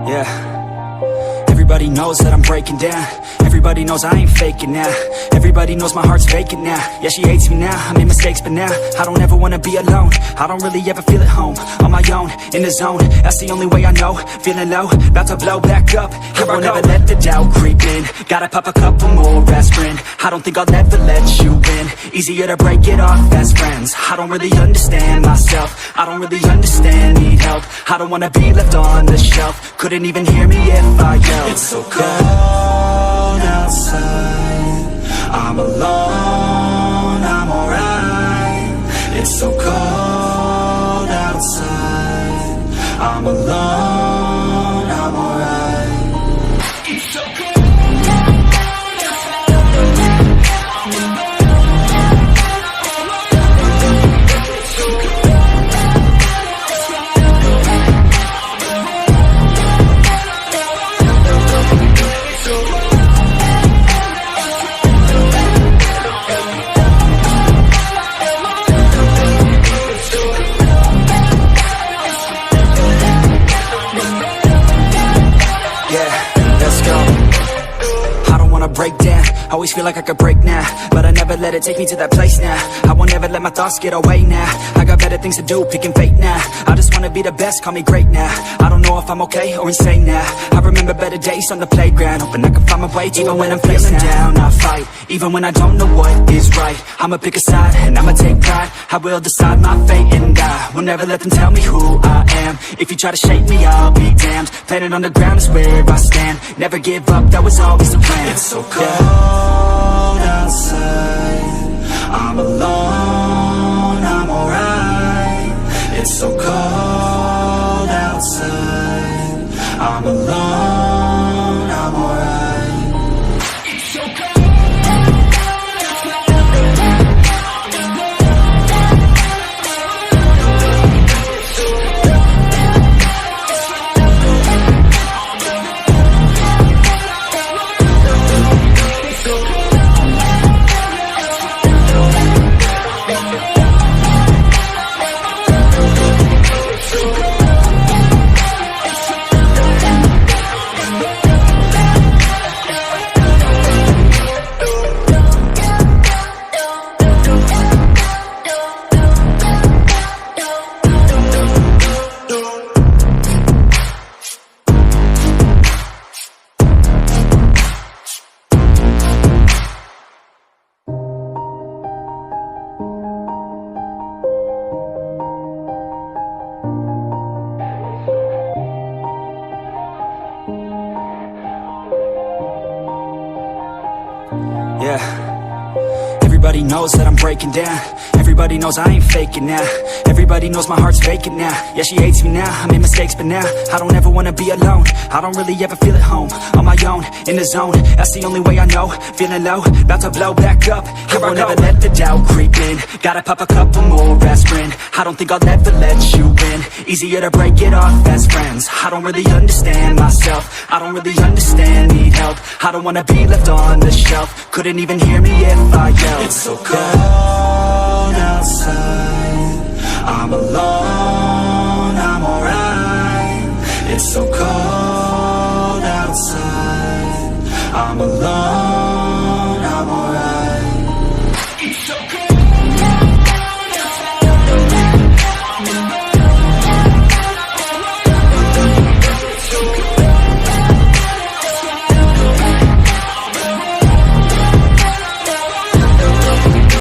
Yeah. Everybody knows that I'm breaking down. Everybody knows I ain't faking now. Everybody knows my heart's vacant now. Yeah, she hates me now, I made mistakes but now I don't ever wanna be alone. I don't really ever feel at home. On my own, in the zone, that's the only way I know. Feeling low, about to blow back up. Here I won't ever let the doubt creep in. Gotta pop a couple more aspirin. I don't think I'll ever let you in. Easier to break it off best friends. I don't really understand myself. I don't really understand, need help. I don't wanna be left on the shelf. Couldn't even hear me if I yelled. It's so cold outside, I'm alone, I'm alright. It's so cold outside, I'm alone, I'm alright. It's so cold. Break down, always feel like I could break now, but I never let it take me to that place now. I won't ever let my thoughts get away now. I got better things to do, picking fate now. I just wanna be the best, call me great now. I don't know if I'm okay or insane now. I remember better days on the playground, hoping I can find my way. Even when I'm feeling down, I fight. Even when I don't know what is right, I'ma pick a side and I'ma take pride. I will decide my fate and I will never let them tell me who I am. If you try to shake me, I'll be damned. Planet on the ground is where I stand. Never give up, that was always the plan. It's so cold outside, I'm alone, I'm alright. It's so cold outside, I'm alone, I'm alright. It's so cold. Yeah. Everybody knows that I'm breaking down. Everybody knows I ain't faking now. Everybody knows my heart's vacant now. Yeah, she hates me now, I made mistakes but now I don't ever wanna be alone. I don't really ever feel at home. On my own, in the zone, that's the only way I know. Feeling low, about to blow back up. Here I won't ever let the doubt creep in. Gotta pop a couple more aspirin. I don't think I'll ever let you in. Easier to break it off best friends. I don't really understand myself. I don't really understand, need help. I don't wanna be left on the shelf. Couldn't even hear me if I yelled. It's so cold outside, I'm alone, I'm alright. It's so cold outside, I'm alone.